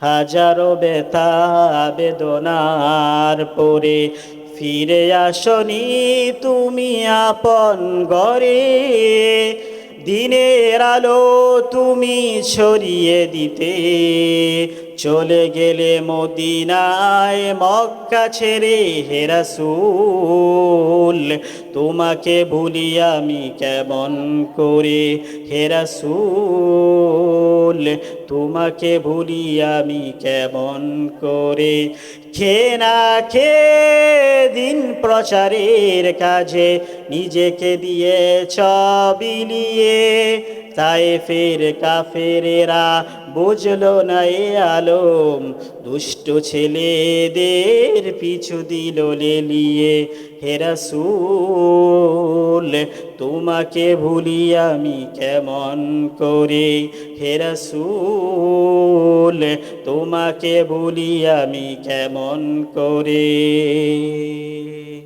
হাজারো ব্যথা বেদনার পরে ফিরে আসনি তুমি আপন ঘরে। দিনের আলো তুমি ছড়িয়ে দিতে চলে গেলে মদিনায় মক্কা ছেড়ে হে রাসূল। তোমাকে ভুলি আমি কেমন করে হে রাসূল, তোমাকে ভুলি আমি কেমন করে। না দিন প্রচারের কাজে নিজেকে দিয়ে বিলিয়ে, তায়েফের কাফেরেরা বুঝলো না এ আলম, দুষ্ট ছেলেদের পিছু দিল লেলিয়ে। হে রাসূল, তোমাকে ভুলি আমি কেমন করে হে রাসূল, তোমাকে ভুলি আমি কেমন করে।